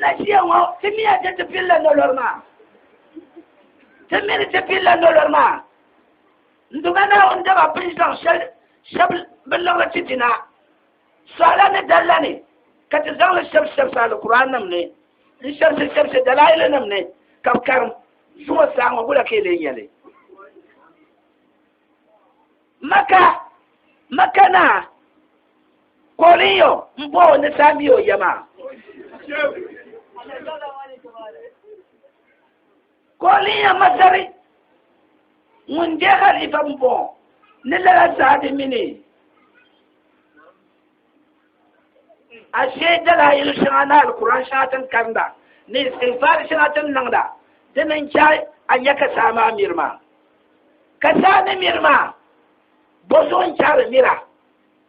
na siyawo timiya ta pilla no lorma temere te pilla no lorma ndugana onda ba president shab balla titina sala ne dallani kati zang shab sala qur'an namne ni shab dalail namne kabkar suwa sango gula ke le yale makana koliyo mbo ne samiyo yama koliya masari mun je khalifa mbo ne la saadi mini ashe dalail shana alquran shatan kanda ne istighfar shatan nangda dinan chai anyaka sama mirma kasane mirma bozon char mira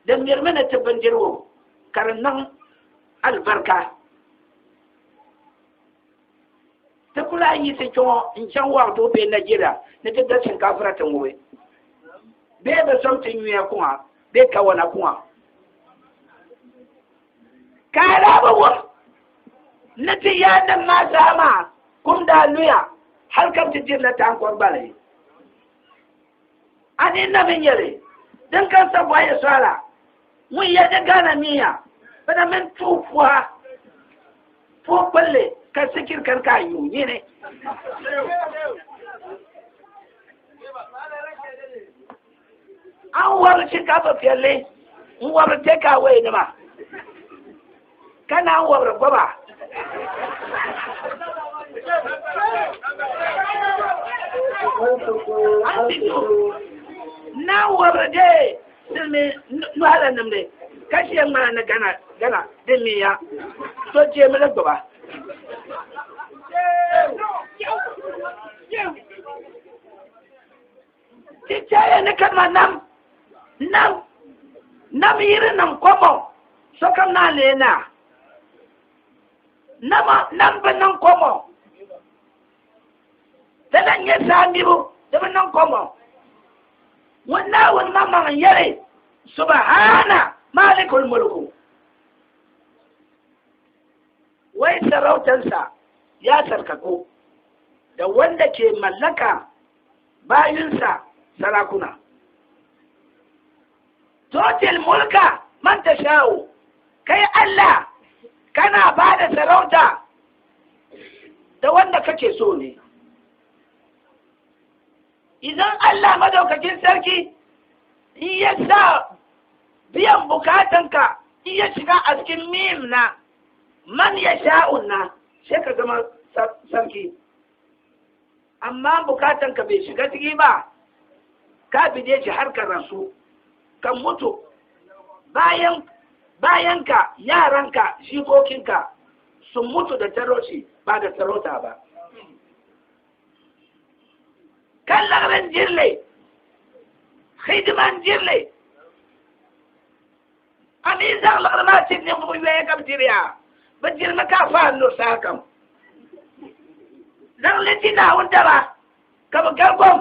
da mirmina tabandirwo karannan albarka ta kula yi sai ko in can wa to be Najeriya ne ta da shinkafara ta ngowe be da something yuya kuma be kawana kuma kala ba wa na ta yana ma sama kum da luya har kam ta jirla ta an bale ani na bin yare dan kan sa ya sala mun ya da gana miya bada men tufuwa ko balle ka sikir kan ka yi ne an war shi ka fa fiyalle in war te ka wai ne ma kana an war goba na war de silme nu hala namde kashi ma na gana dinni ya so je mu goba Cicaya ne kalma nam yiri nam komo so kam na lena nam ba nan komo da nye samiru da ba nan komo wannan man yare subhana malikul mulku wai sarautansa ya sarkako da wanda ke mallaka bayinsa sarakuna totil mulka man tasha'u kai Allah kana ba da sarauta da wanda kake so ne idan Allah madaukakin sarki in ya sa biyan bukatanka in ya shiga a cikin mim na man ya sha'un na sai ka zama sarki amma bukatanka bai shiga ciki ba ka bide shi har ka rasu kan mutu bayanka yaranka shikokinka sun mutu da taroci ba da sarauta ba kallaren jirle hidiman jirle ani zaglar ma cikin buwe kam jiriya ba jirma ka fa no sakam dan leti na wanda ba kaba gargom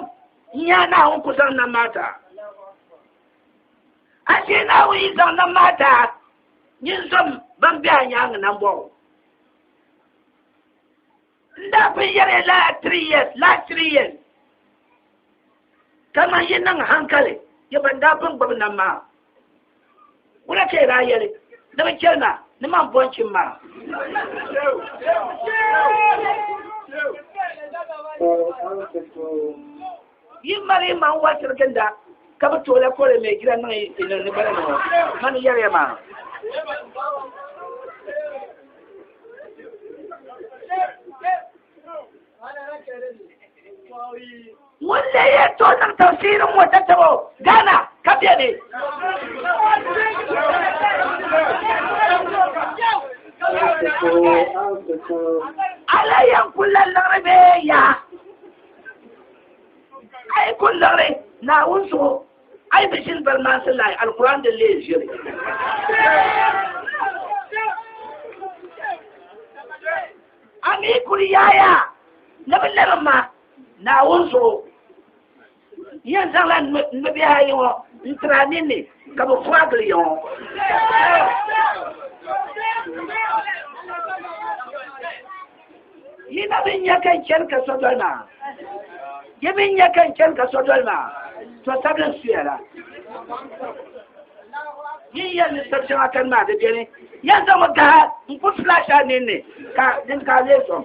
nya na hun kusan nan mata ashe na wi zan nan mata yin zam ban biya nya nan bo nda bin yare la 3 years kama yin nan hankali ya ban da bin babin nan ma wala ke rayare da ban kirna ni man boncin ma yin mari man watar ganda ka ba tola kore mai gidan nan ina ne bara no man yare ma wanda ya to nan tafsirin wata tabo gana kafiya ne alayan kullum larabe ya ai kullum na wunso ai bishin balman sallai alquran da le jiri ami kuriyaya na billaran ma na wunso yan zalan mabiya yi wa ntrani ne ka bu fagli yo yina bin yakan kelka sodolma yimin yakan kelka sodolma to sablan suyara yin yan sabshin akan ma da bene ya zama ga ku flash ne ka din ka leso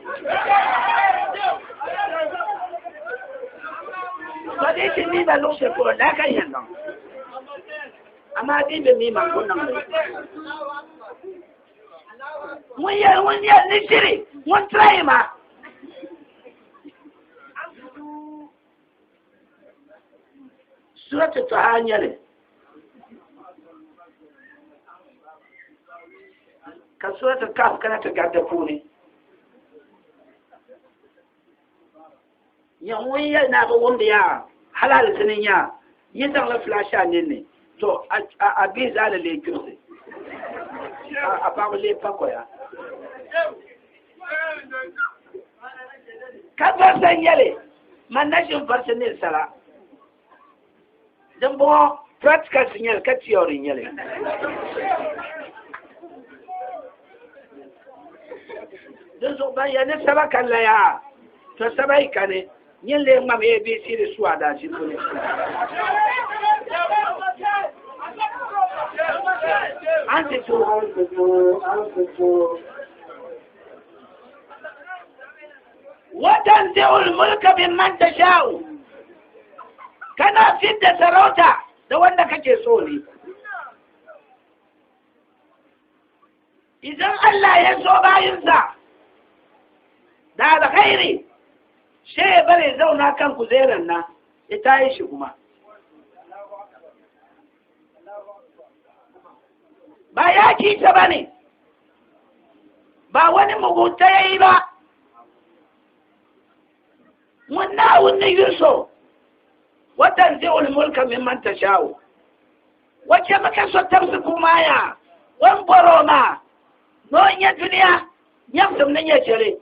ba dai kin ni ba lokacin ko da kan yan nan amma din da mi ma kun nan mun ya ni shiri mun try ma suratul tahanyar ka suratul kaf kana ta gadda ne yan wani yana ba wanda ya halal sinin ya yi zan la flasha ne to a bi zala le kirse a ba le pakoya ka ba san yale man nashin farsanin sala dan bo practical signal ka theory yale dan so ban ya ne saba kala ya to sabai kane yin le mam abc da su ada shi ne anti to watan zai mulka bin man tashau kana fidda sarauta da wanda kake so ne idan Allah ya so bayinsa da alkhairi sai bare zauna kan kuzeran nan ya tayi shi kuma ba ya ci ta bane ba wani mugunta yayi ba wannan wani yuso watan zai mulka mimman tashau wace maka so tamsu kuma ya wan boroma no nya duniya nyam tum ne nya chere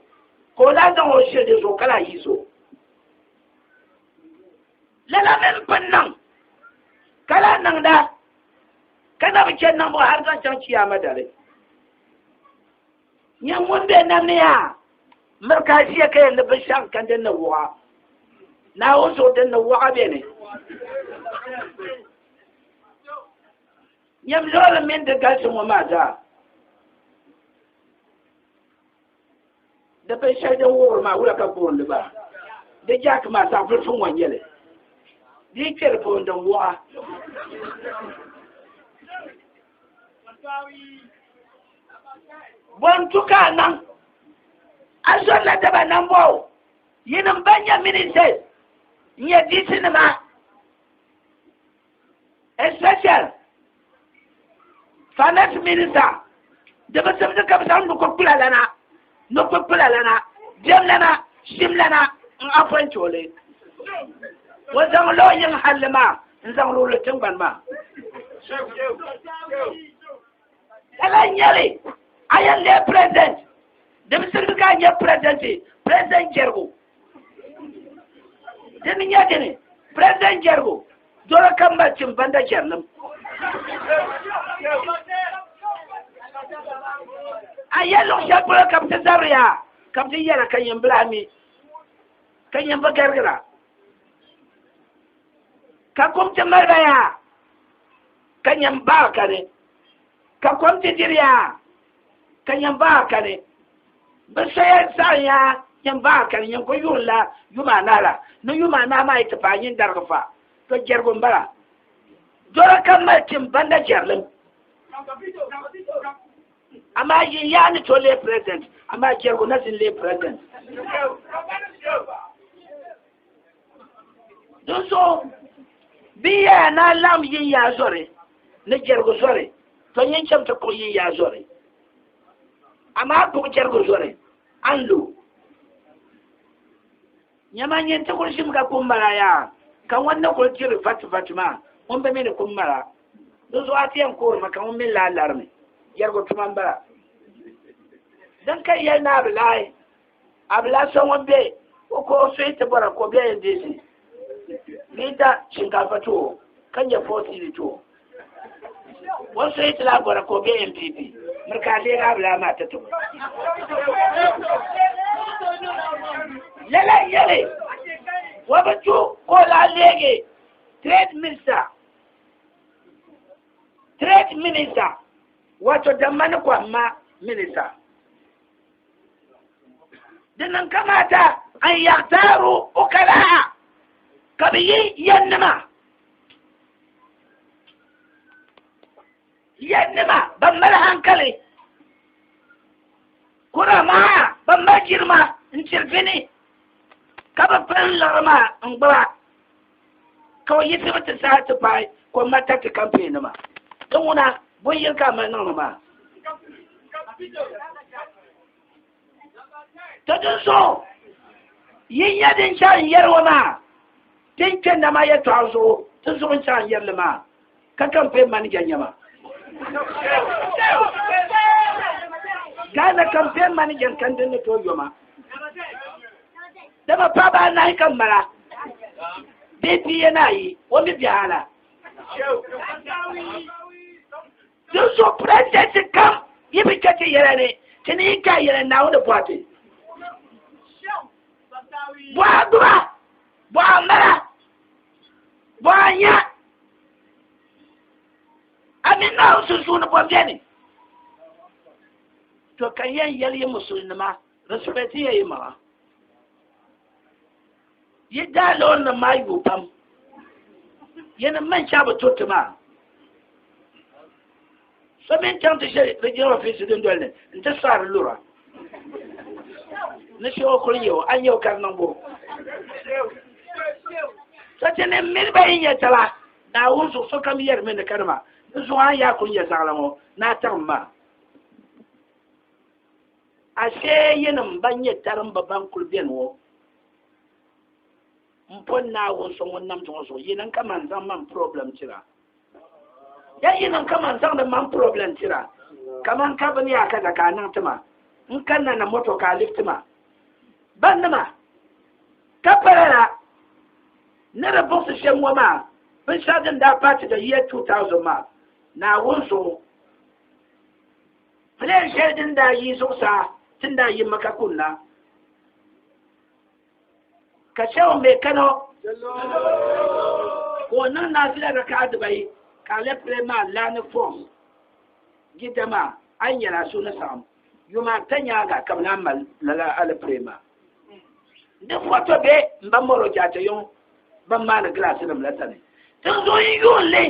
ko la zan o shi de so kala yi so lala men pannan kala nan da kana bice nan bo har zan can ciya madare nyam wonde nan ne ya marka shi kai ne bishan kan den wa na wasu din na wa'abe ne yam zola min da gashin wa mata da bai shaidan wuri ma wura ka buwan ba da ja ka ma sa furfun wanyele di telefon da wa bon tuka nan asola da ba nan bo yinin banya minister nye di cinema special finance minister da ba sabda ka san ko kula lana jam lana shim lana in afan chole wazan lo yin halma in zan rolo tin ban ma ala nyale ayan le president da ba sabda ka nye president jergo din ya gane president jergo dole kan bacin banda jernim ayelo shakula kapta zabriya kapta yara kan yin blami kan yin bagargira ka komta marbaya kan yin ba kare ka komta dirya kan yin ba kare ba sai saya yan ba kan yan ko yulla yuma nala no yuma na mai tafayin darfa to jergon bara dora kan matin banda jerlin amma yin ya ni to le president amma jergo na sin le president don so biya na lam yin ya zore na jergo zore to yin chamta ko yin ya zore amma ko jergo zore an lu nyamanyen ta kurshim ka kumbara ya kan wannan kurjir fatima mun ba mini kumbara don so atiyan kor maka mun min lalar ne yargo tuman bara dan kai ya na abla son wambe ko sai ta bara ko biya yande shi ni ta shinkafa to kan ya fosi to wasu sai ta bara ko biya MPP murka dai abla ma ta to wato damman kwamma minista dinnan kamata an yaktaru ukala kabiyi yannama ban mara hankali kurama ban ma girma in cirfini kaba fan larama in gbara kawai yi sibiti sa ta bai ko mata ta kamfe ma don wuna bun yin kama nan ma ta dun so yin yadin shan yarwa ma tinkin da ma ya tazo tun so shan yarwa ma ka kamfe man ganyama Gana campaign manager kan dinne to yoma dama papa na kan mara bebi yana yi wani bihala so president kam yibi kake yare ne tini ka yare na wani bwate bwa dura bwa mara bwa nya amina su na bwa ne to kan yan yalye musulma respecti yayi ma yidda lon na mayu pam yana man sha ba totuma so men tan te je regional office din dole nta sar lura na sho ko yo an yo kan nan bo so tene mir ba yin ya tala na wunsu so kam yer men karma so an ya kun ya salamo na tamma ashe yinin banye tarin babban kulbiyan wo mpon na wo so wonnam to so yinin kaman zan man problem tira ya yinin kaman zan da man problem tira kaman ka bani aka da kanan tuma in kanna na moto ka lift ma ban ma ka parara na da boss shen wo ma bin shadin da party da year 2000 ma na wonso plan shedin da yi so sa tunda yin maka kunna ka shawo mai kano ko nan na fi daga ka dubai ka lefre ma lani form gida ma an yana su na samu yuma tanya ga kamna mal lala alfre ma da foto be ban moro jata yon ban ma na glass na mlata ne tun zo yi yole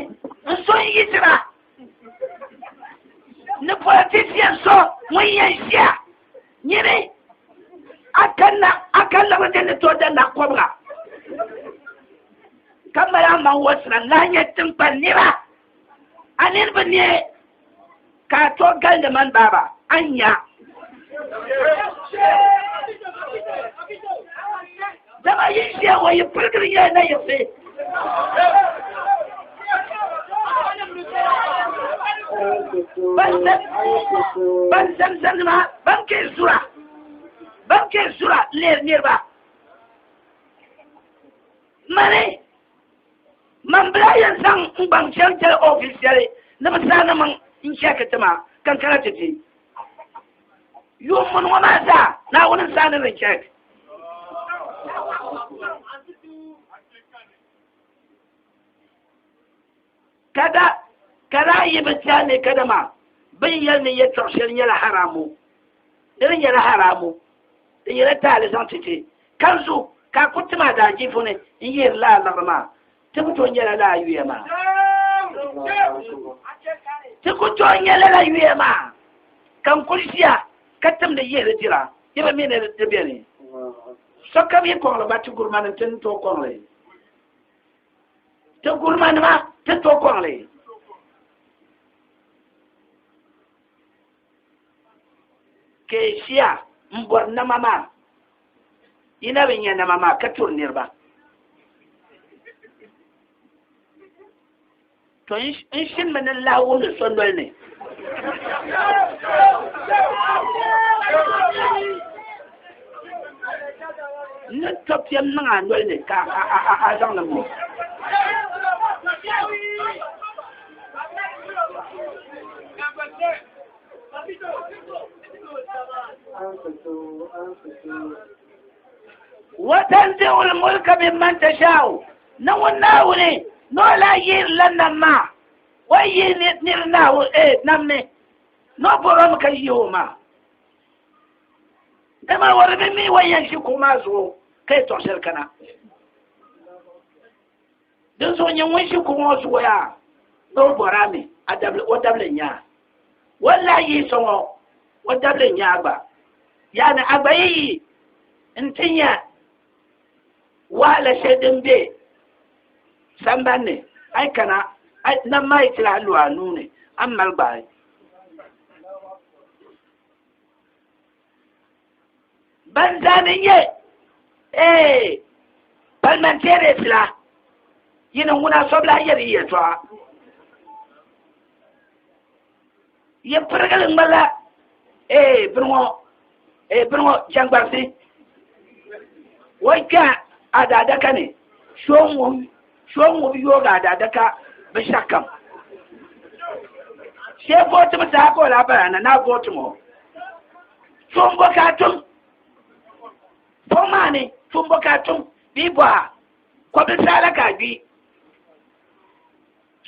in so yi tira na politician so mun yan siya nyere akalla wajen to da na kwabra kamara man wasra lanye timpan nira anin bane ka to gal da man baba anya dama yin shi wa yi furgir ya na yafe ban san ma ban ke sura ler nirba mane man blayan san ban shelter official na masana man in shaka tama kan karata ce yo mun wa mata na wani sanin rin check kada yi bitane kada ma bin yalne ya tsorshen yala haramu irin yala haramu in yala tale san tete kanzu ka kutuma da jifu ne in yi la larma tukuto yala la yuye ma tukuto yala la yuye ma kan kulsiya katam da yi jira yaba mene da bene sokam yi ko ba tu gurman tin to ko le to gurman ma tin to ko le ke siya mbor na mama ina bin yana mama ka turnir ba to in shin manan lawo da sondol ne ne top yam nan andol ne ka a zan nan mo وتنزع الملك ممن تشاء نو الناوني نو لا ير لنا ما وي نرناه ايه نمني no borom ka yoma dama warbe mi wayan shi kuma zo kai to shirkana dan so nyen won shi kuma zo ya do borami adable odable nya wallahi so odable nya ba yana abayi intinya wala shedin be sambanne ai kana ai nan mai tira luwanu ne amma ba banzanin ye palmantere fila yina nguna sobla yeri ye to ye pergal ngala brungo jangbarsi wajja adada kane shonwo yoga adada ka bishakam she vote mata ko la bana na vote mo tumbo katum pomani tumbo katum bibwa ko bisala ka bi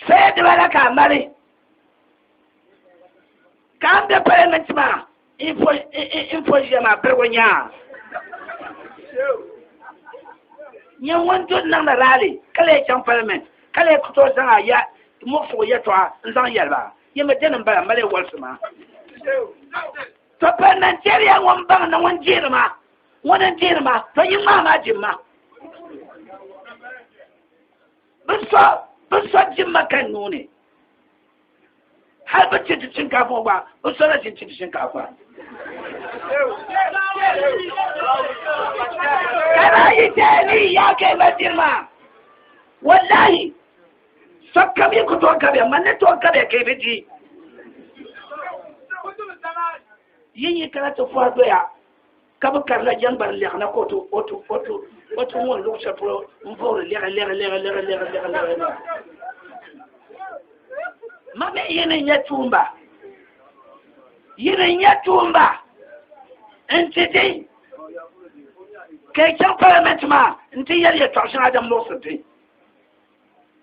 sai da bala ka mari kam de parliament ma info jama bergonya nyen wonto nan na rally kale chan parliament kale ko to san ya mo fo ya to nzan yalba yema denan bala male walsuma to parliamentarian won bang na won jirma wonan jirma to yin ma jimma biso jimma kan nune har ba ce cin kafa ba biso na cin kafa kana yi tani ya kai majirma wallahi sakka mi ku to kabe manne to kabe kai biji yin kana to fa doya kabu karla jambar le na ko to oto won lu sa pro mfor le mame yene nyatumba entity kai can parliament ma nti yar ya tashin adam lo sirri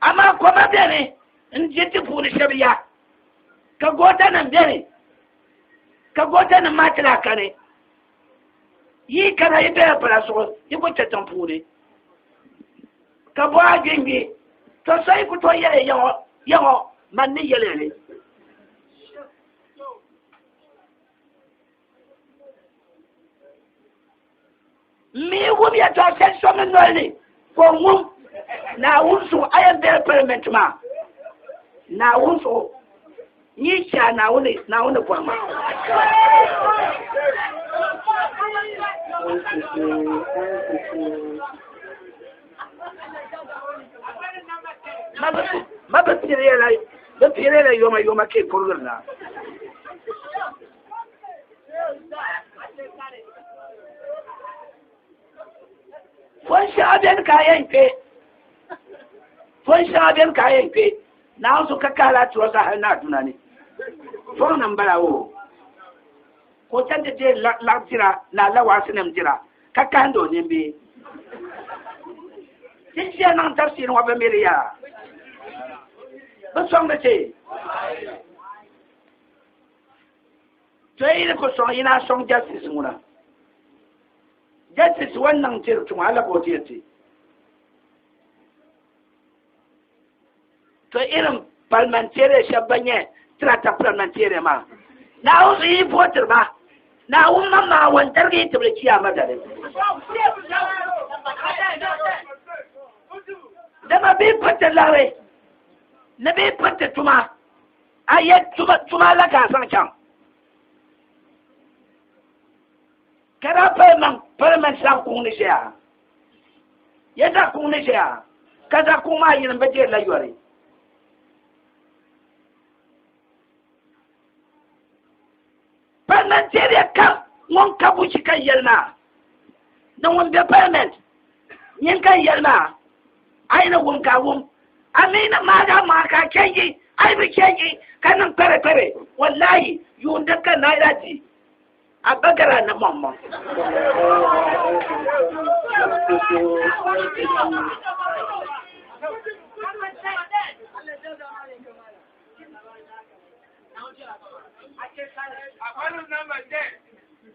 amma kuma bene in je ti funi shabiya ka gota nan bene ka gota nan matila kane yi kana yi bere para so yi ko tetan funi ka bo agengi to sai ku to yare yawo man ni yele ne mi wum ya to sen so men nolni ko wum na wunsu ayan be parliament ma na wunsu ni cha na wuni kwa ma ma ba tire la yoma ke kurgurna fon shaben kayan fe na su kakala tuwa sa har na tunani fon nan barawo ko tan da je lantira na lawa sinem jira kakando ne be tinje nan tafsir wa be meriya ba song da ce to yi ko song ina song justice muna justice wannan tirtun ala ko tirti to irin parliamentary shabanye trata parliamentary ma na uzu yi voter ba na umma ma wantar ga ita bulki a madare da ma bi fata lare na bi fata tuma ayat tuma la ka san can kada parliament sa ku ni sha ya da ku ni sha kaza kuma yin baje la yore parliamentary kan won kabu shi kan yalna dan won be parliament yin kan yalna aina won kawun amina ma da ma ka kenji ai bi kenji kanan pere wallahi yun da kan na iraji abagara na mamma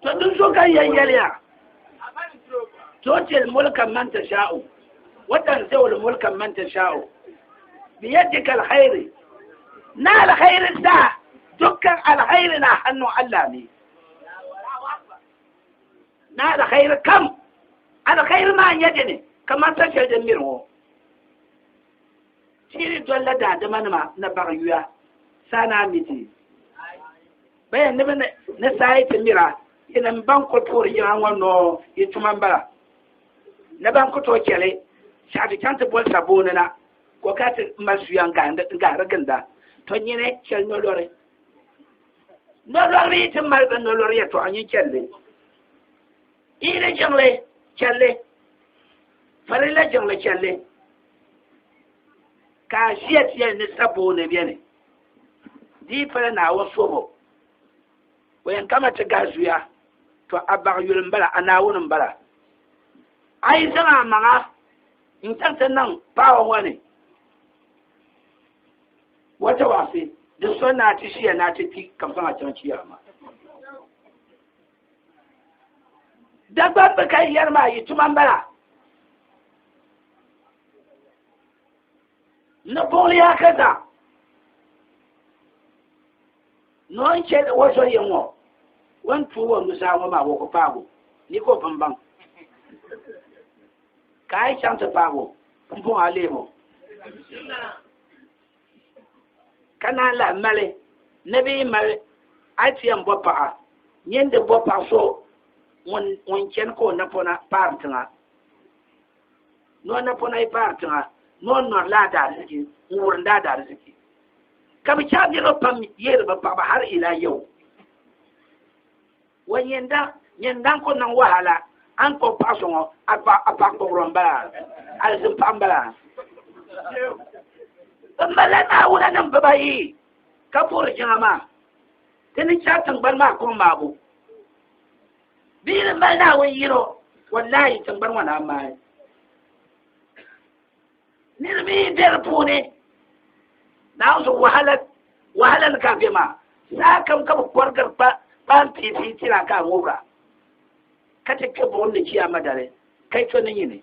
تدوسو كان ينجليا توتي الملك من تشاء وتنزع الملك من تشاء بيدك الخير نال خير الساعة دكا الخير نحن علامي نال خير كم الخير ما يدني كما تشهد منه سيري دولا دا دمان ما نبغيويا سانا ميتي بين نبن نساي تميرا إن بانكو توري يوان نو يتمان بلا نبانكو تو كيلي شادي كانت بول سابوننا وكات مسيان غاندغا غندا to nyine chel nolore timal ben nolore to anyi chelle ire jangle chelle farilla jangle chelle ka siet ye ne sabo ne biene di fara na wasobo wayan kama ta gazuya to abar yulun bala ana wunun bala ai zama manga in tantan nan pawo wani wata wasi da suna ci shiya na ci ti kamfan a can ciya ma dabban ba kai yar ma yi tuman bala na boli ya kaza non ce waso yanwo wan tuwo musa wa ma ko pago ni ko bamban kai chanta pago pon alemo kana la male nabi male atiyan bopa nyende bopa so won chen ko na pona partnga no na pona partnga no no la da ziki wurda da ziki kabi chaji ro pam yer ba pa har ila yau wanyenda nyendan ko nan wahala an ko paso apa ko romba al pambala bala na wuna nan babayi kafur jama tani chatan balma ko mabu birin balna wani yiro wallahi tambar wana mai nirmi der pune na su wahalan kafe ma sakam ka kwargar ban titi tira ka ngura kata ke bon ne ciya madare kai to nan yine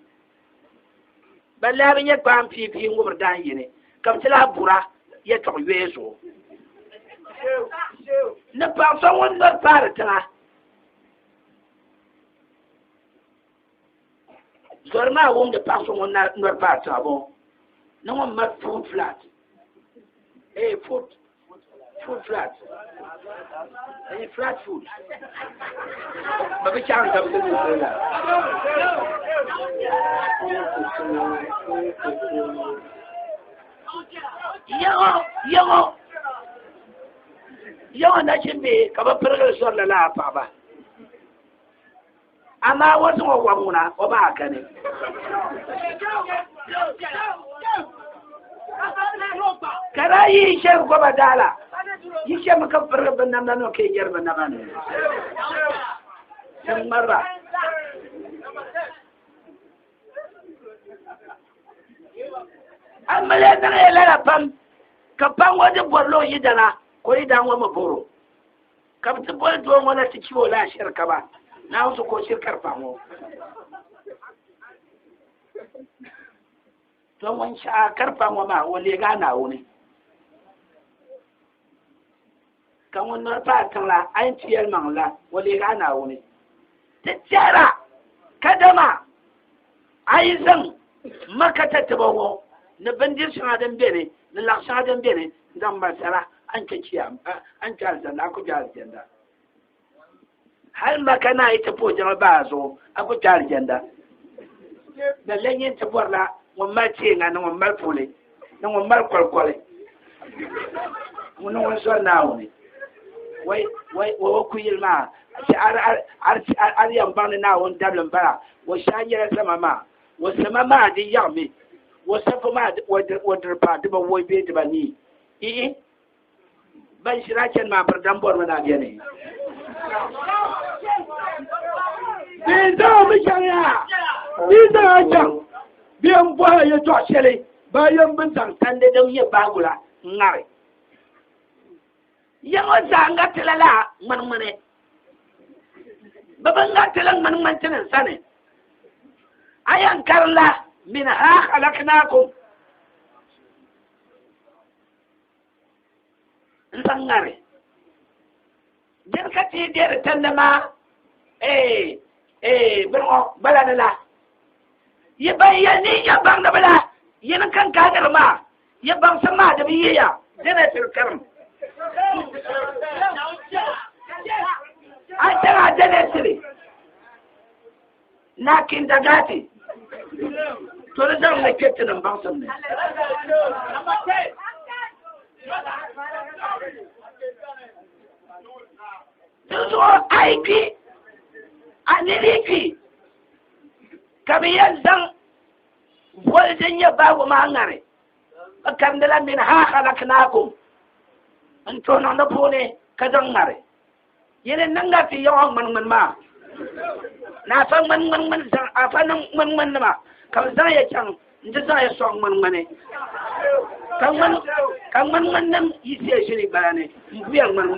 ballarin ya ban pipi ngura dan yine kam tila bura ya to yeso na pa so won da parta zorma won da pa so won na parta bo na won ma food flat food flat flat food ba bi chan ta bi yawa na cin me kamar firgar suwar da lafa ba amma wasu wawamuna wa ba haka ne kara yi shan gwaba dala yi shan maka firgar bin nan nan ke gyarba na bane sun marra amma le dan ya lara pam kapan wajen borlo yi dana ko yi dan wama boro kapti bol do wala ti ciwo la shirka ba na wasu ko shirkar famo to wan sha karfa mo ma wale ga na woni kan wannan fatan la an ciyar man la wale ga na woni tijara kadama ai zan makata tabawo na bandir shi adan bene na laksa adan bene dan basara an ka ciya an ka aljanna ku ja aljanna har makana ita po jama ba zo aku ja aljanna da lenyen ta borla mun ma ce nga na mun mal pole na mun mal kolkole mun won so na woni wai wo ku yilma ar yan ban na won dablan bara wo shanyere sama ma wo sama ma di yami wo safa ma wo dirpa de ba wo be de ba ni ban shiraken ma bar dan bor mana biya ne mu shari'a a can biyan buwa ya to shele bayan bin tantan da dan ya bagula ngare Yang zanga tilala man babanga tilang man tinan sane ayan karla min ha khalaqnakum ntangare jerkati der tandama balanala yabayani yabang da bala yana kan kagar ma yabang sama da biya dana tilkaram Antara Denetri Nakin Dagati to the down the captain and Boston. Those are IP and Niki Kabiyan Zang Volzenia Bawamangari a Candela min Hakalakanakum and turn on the pony Kazangari. Yene nanga ti yong man ma na fa man sang afa nang man ma ka za ya chang nje za ya song man kan man nam yisi shiri bane mbuyang man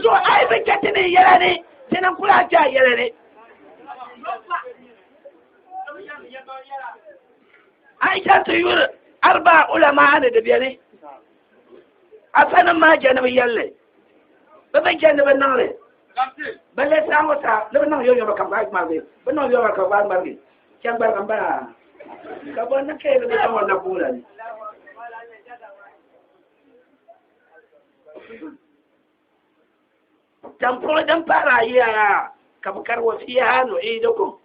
so ai be katene yarane tenan kula ja yarane Aisha ta yi 4 ulama da biyane a sanin ma janabi yalle ba ban janabi nan ne balle san wata da nan yoyo ba kan ba ma be ba nan yoyo ba kan ba ma be kan ba kan ba ka ba na kai da wannan kula ne tampo dan fara yaya kabkar wasiya nu'idukum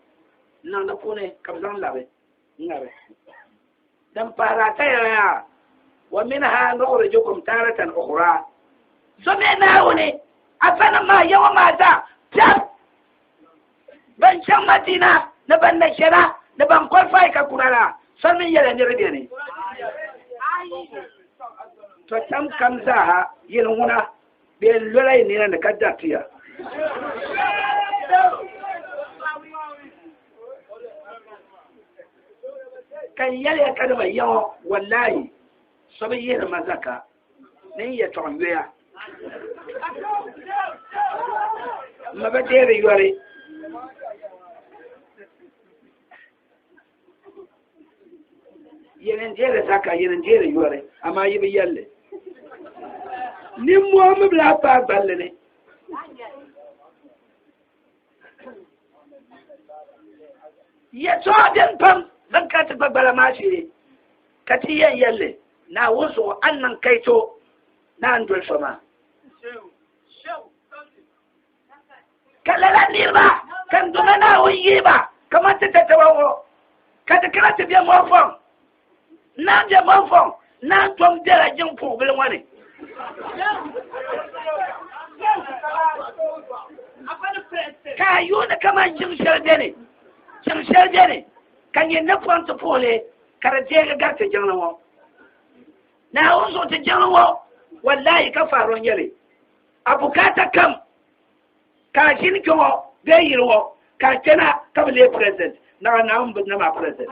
nan da kune kabzan labe ngabe dan fara ta yaya wa minha nukhrijukum taratan ukhra so me nawune afana ma yawa mata ta ban can madina na ban na shira da ban kwalfai ka kurara so min yala ne rabe ne to tam kamza ha yin huna be lolai ne na kaddatiya kan yale kada mai yawa wallahi sabai yin mazaka ne ya tonyoya mabadere yore yenen jere saka yenen jere yore amma yibi yalle ni mo mo bla pa balle ne ya so den pam zan ka ta babbala mashi ne ka ci yan yalle na wasu annan kaito na andol soma kalala nirba kan duna na wuyi ba kamar ta tawawo ka ta kira ta biya mafon na je mafon na tom dara jin fubil wani ka yi da kamar jin sharde ne kan yi nufin ta fole karaje ga garta janawo na wasu ta janawo wallahi ka faron yare a bukata kam ka shin kiwo bai yirwo ka tana kabile president na ma president